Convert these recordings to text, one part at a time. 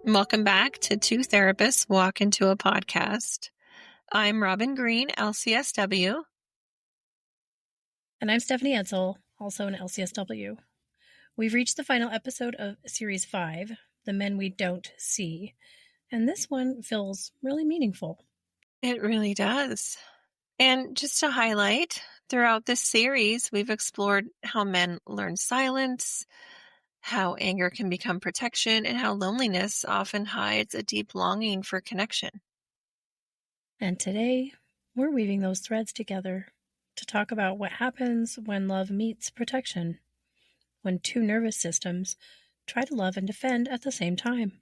Welcome back to Two Therapists Walk Into a Podcast. I'm Robin Green, LCSW. And I'm Stephanie Edsall, also an LCSW. We've reached the final episode of Series 5, The Men We Don't See, and this one feels really meaningful. It really does. And just to highlight, throughout this series, we've explored how men learn silence, how anger can become protection, and how loneliness often hides a deep longing for connection. And today, we're weaving those threads together to talk about what happens when love meets protection, when two nervous systems try to love and defend at the same time.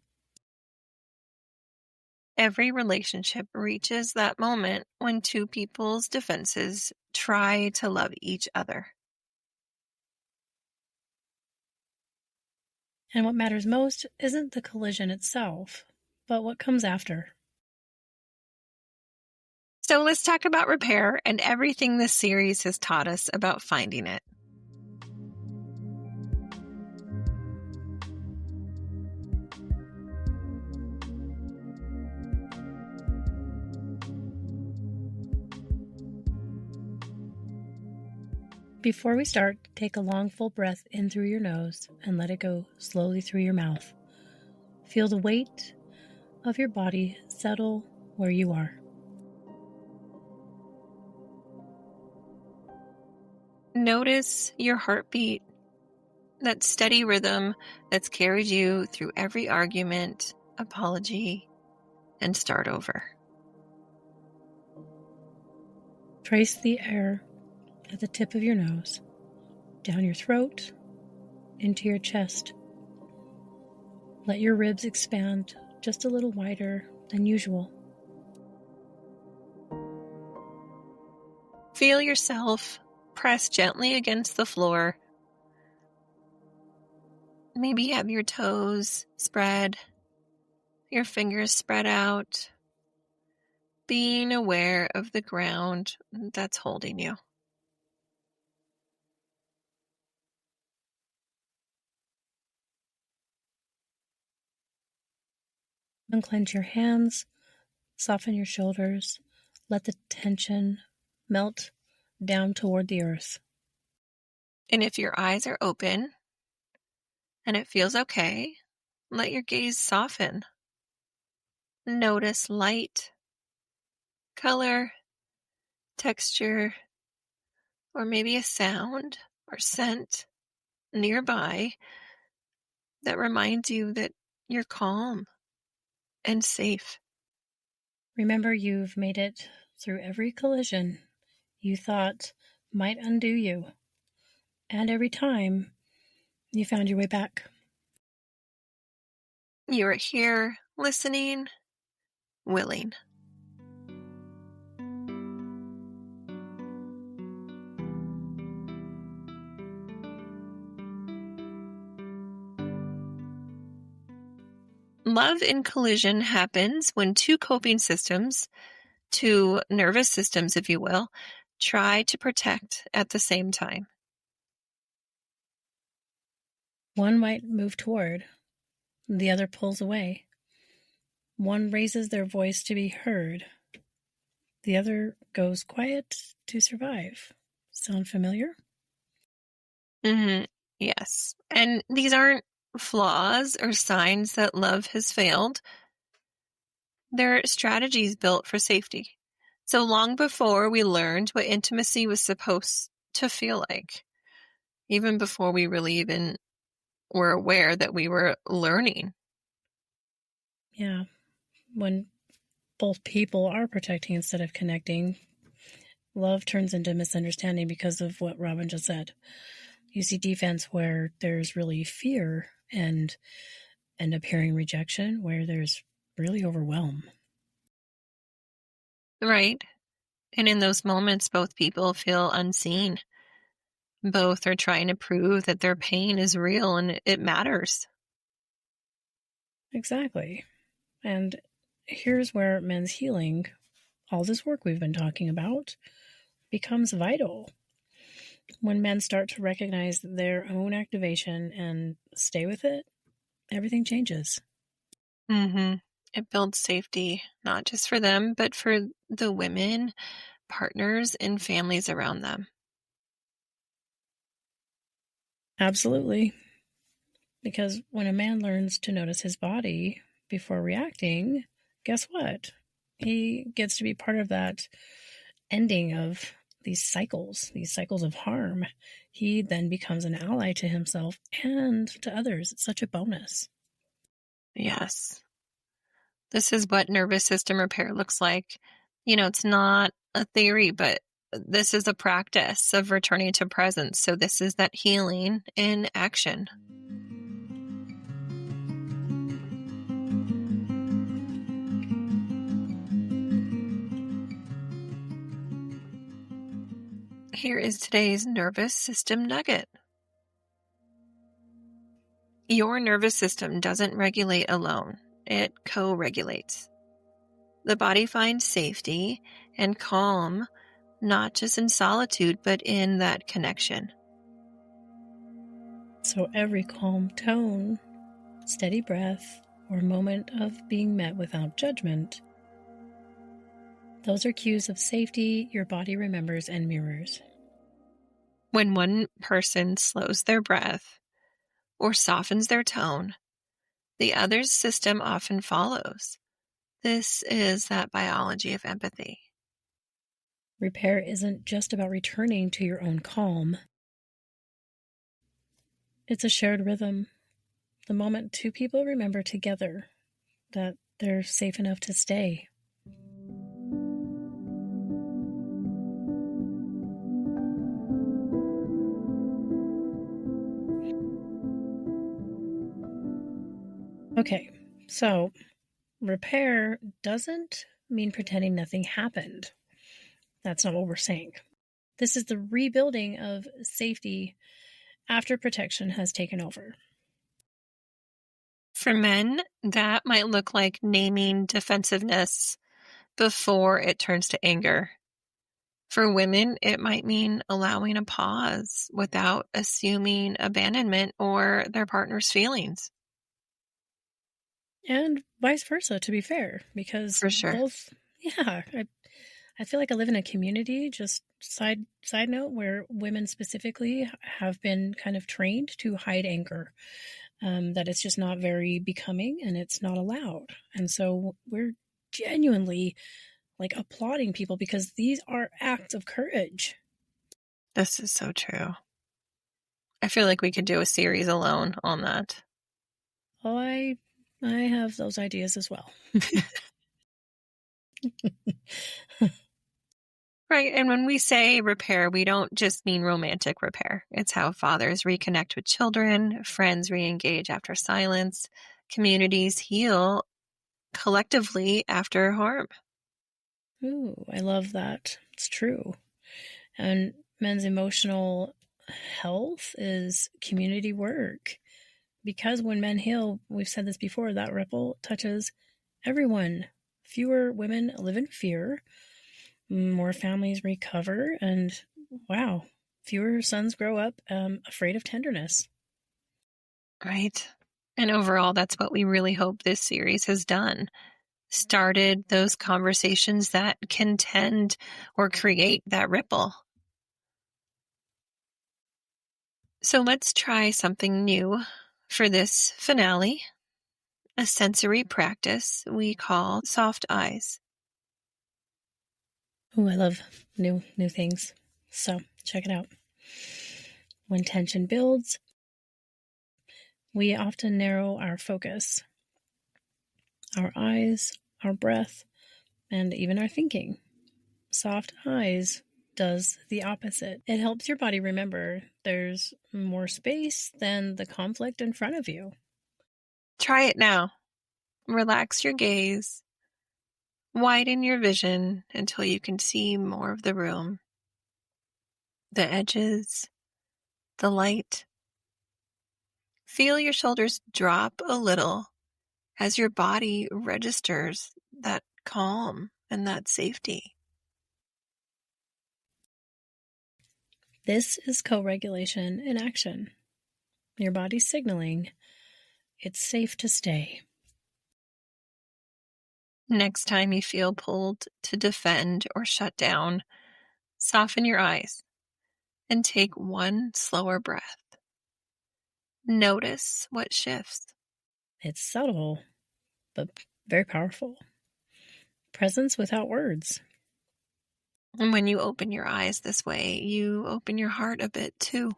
Every relationship reaches that moment when two people's defenses try to love each other. And what matters most isn't the collision itself, but what comes after. So let's talk about repair and everything this series has taught us about finding it. Before we start, take a long, full breath in through your nose and let it go slowly through your mouth. Feel the weight of your body settle where you are. Notice your heartbeat, that steady rhythm that's carried you through every argument, apology, and start over. Trace the air at the tip of your nose, down your throat, into your chest. Let your ribs expand just a little wider than usual. Feel yourself press gently against the floor. Maybe have your toes spread, your fingers spread out, being aware of the ground that's holding you. Unclench your hands, soften your shoulders, let the tension melt down toward the earth. And if your eyes are open and it feels okay, let your gaze soften. Notice light, color, texture, or maybe a sound or scent nearby that reminds you that you're calm and safe. Remember, you've made it through every collision you thought might undo you, and every time you found your way back. You are here, listening, willing. Love in collision happens when two coping systems, two nervous systems, if you will, try to protect at the same time. One might move toward, the other pulls away. One raises their voice to be heard, the other goes quiet to survive. Sound familiar? Yes. And these aren't flaws or signs that love has failed. They're strategies built for safety. So long before we learned what intimacy was supposed to feel like, even before we really even were aware that we were learning. Yeah. When both people are protecting instead of connecting, love turns into misunderstanding because of what Robin just said. You see defense where there's really fear, and end up hearing rejection where there's really overwhelm. Right. And in those moments, both people feel unseen. Both are trying to prove that their pain is real and it matters. Exactly. And here's where men's healing, all this work we've been talking about, becomes vital. When men start to recognize their own activation and stay with it, everything changes. It builds safety, not just for them, but for the women, partners, and families around them. Absolutely. Because when a man learns to notice his body before reacting, guess what? He gets to be part of that ending of these cycles of harm. He then becomes an ally to himself and to others. It's such a bonus. Yes. This is what nervous system repair looks like. It's not a theory, but this is a practice of returning to presence. So, this is that healing in action. Here is today's nervous system nugget. Your nervous system doesn't regulate alone, it co regulates. The body finds safety and calm not just in solitude, but in that connection. So every calm tone, steady breath, or moment of being met without judgment, those are cues of safety your body remembers and mirrors. When one person slows their breath or softens their tone, the other's system often follows. This is that biology of empathy. Repair isn't just about returning to your own calm. It's a shared rhythm. The moment two people remember together that they're safe enough to stay. Okay, so repair doesn't mean pretending nothing happened. That's not what we're saying. This is the rebuilding of safety after protection has taken over. For men, that might look like naming defensiveness before it turns to anger. For women, it might mean allowing a pause without assuming abandonment or their partner's feelings. And vice versa, to be fair, because For sure. both, yeah, I feel like I live in a community, just side note, where women specifically have been kind of trained to hide anger, that it's just not very becoming and it's not allowed. And so we're genuinely like applauding people because these are acts of courage. This is so true. I feel like we could do a series alone on that. Oh, I have those ideas as well. Right. And when we say repair, we don't just mean romantic repair. It's how fathers reconnect with children, friends re engage after silence, communities heal collectively after harm. Ooh, I love that. It's true. And men's emotional health is community work. Because when men heal, we've said this before, that ripple touches everyone. Fewer women live in fear, more families recover, and wow, fewer sons grow up afraid of tenderness. Right. And overall, that's what we really hope this series has done. Started those conversations that can tend or create that ripple. So let's try something new for this finale, a sensory practice we call soft eyes. Ooh, I love new things. So check it out. When tension builds, we often narrow our focus, our eyes, our breath, and even our thinking. Soft eyes does the opposite. It helps your body remember there's more space than the conflict in front of you. Try it now. Relax your gaze. Widen your vision until you can see more of the room, the edges, the light. Feel your shoulders drop a little as your body registers that calm and that safety. This is co-regulation in action. Your body's signaling it's safe to stay. Next time you feel pulled to defend or shut down, soften your eyes and take one slower breath. Notice what shifts. It's subtle, but very powerful. Presence without words. And when you open your eyes this way, you open your heart a bit too.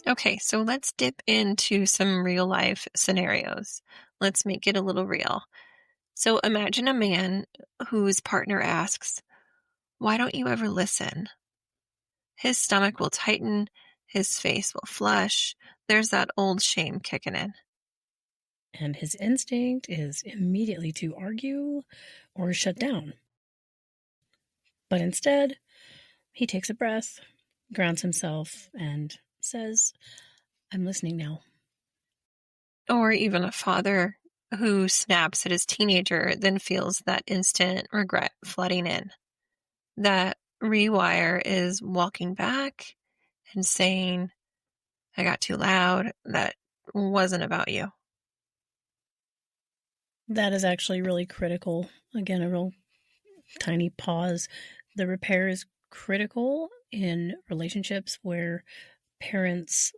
Okay, so let's dip into some real life scenarios. Let's make it a little real. So imagine a man whose partner asks, "Why don't you ever listen?" His stomach will tighten, his face will flush. There's that old shame kicking in. And his instinct is immediately to argue or shut down. But instead, he takes a breath, grounds himself, and says, I'm listening now. Or even a father who snaps at his teenager, then feels that instant regret flooding in. That rewire is walking back and saying, "I got too loud. That wasn't about you." That is actually really critical. Again, a real tiny pause. The repair is critical in relationships where parents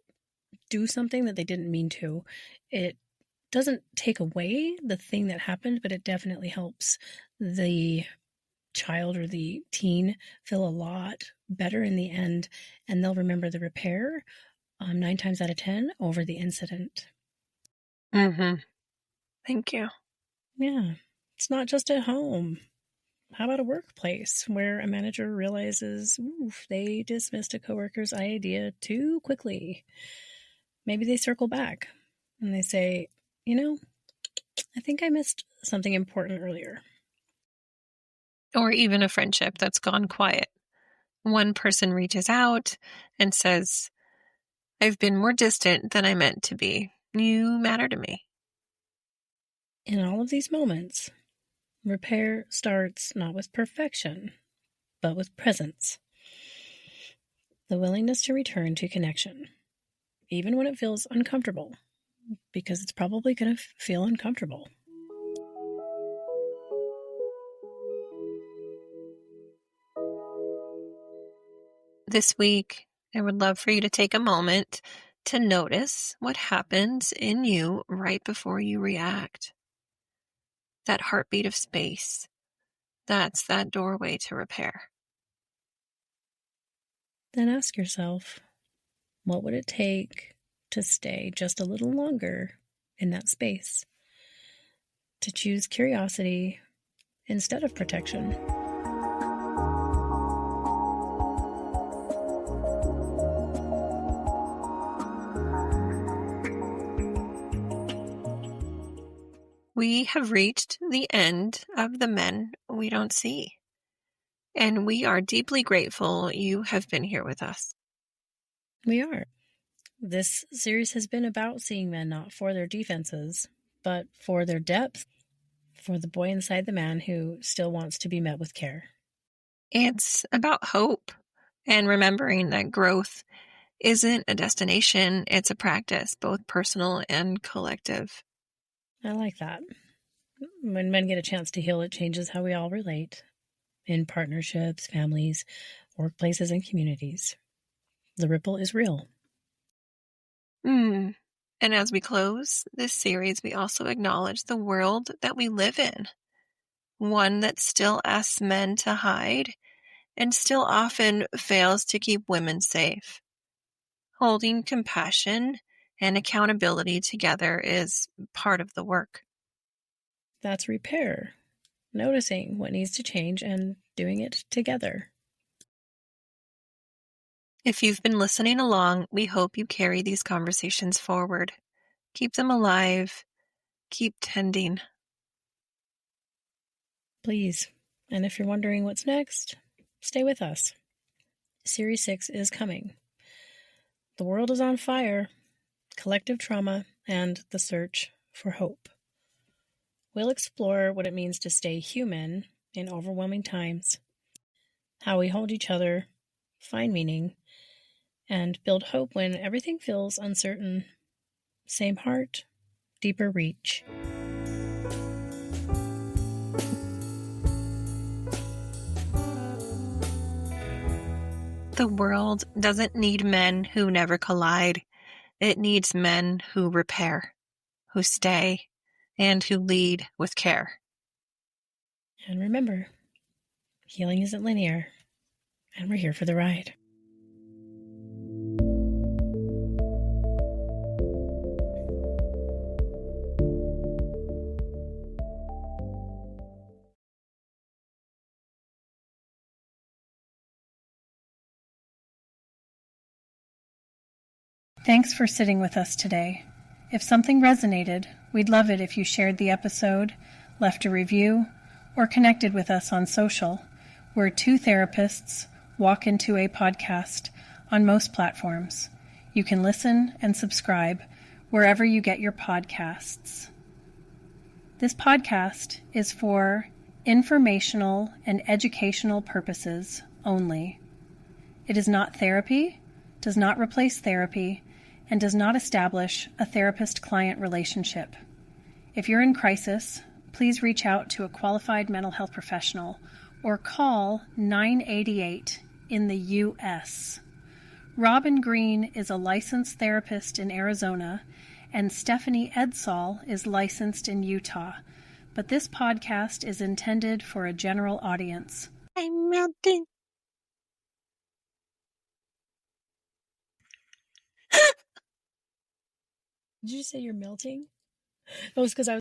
do something that they didn't mean to. It doesn't take away the thing that happened, but it definitely helps the child or the teen feel a lot better in the end, and they'll remember the repair 9 times out of 10 over the incident. Mm-hmm. Thank you. Yeah, it's not just at home. How about a workplace where a manager realizes they dismissed a coworker's idea too quickly? Maybe they circle back and they say, I think I missed something important earlier. Or even a friendship that's gone quiet. One person reaches out and says, "I've been more distant than I meant to be. You matter to me." In all of these moments, repair starts not with perfection, but with presence. The willingness to return to connection, even when it feels uncomfortable, because it's probably going to feel uncomfortable. This week, I would love for you to take a moment to notice what happens in you right before you react. That heartbeat of space, that's that doorway to repair. Then ask yourself, what would it take to stay just a little longer in that space? To choose curiosity instead of protection. We have reached the end of the men we don't see. And we are deeply grateful you have been here with us. We are. This series has been about seeing men not for their defenses, but for their depth, for the boy inside the man who still wants to be met with care. It's about hope and remembering that growth isn't a destination, it's a practice, both personal and collective. I like that. When men get a chance to heal, it changes how we all relate in partnerships, families, workplaces, and communities. The ripple is real. And as we close this series, we also acknowledge the world that we live in, one that still asks men to hide and still often fails to keep women safe. Holding compassion and accountability together is part of the work. That's repair, noticing what needs to change and doing it together. If you've been listening along, we hope you carry these conversations forward. Keep them alive. Keep tending. Please. And if you're wondering what's next, stay with us. Series 6 is coming. The world is on fire, collective trauma, and the search for hope. We'll explore what it means to stay human in overwhelming times, how we hold each other, find meaning, and build hope when everything feels uncertain. Same heart, deeper reach. The world doesn't need men who never collide. It needs men who repair, who stay, and who lead with care. And remember, healing isn't linear, and we're here for the ride. Thanks for sitting with us today. If something resonated, we'd love it if you shared the episode, left a review, or connected with us on social. We're two therapists walk into a podcast on most platforms. You can listen and subscribe wherever you get your podcasts. This podcast is for informational and educational purposes only. It is not therapy, does not replace therapy, and does not establish a therapist-client relationship. If you're in crisis, please reach out to a qualified mental health professional or call 988 in the U.S. Robin Green is a licensed therapist in Arizona, and Stephanie Edsall is licensed in Utah. But this podcast is intended for a general audience. I'm melting. Did you say you're melting? Oh, it's because I was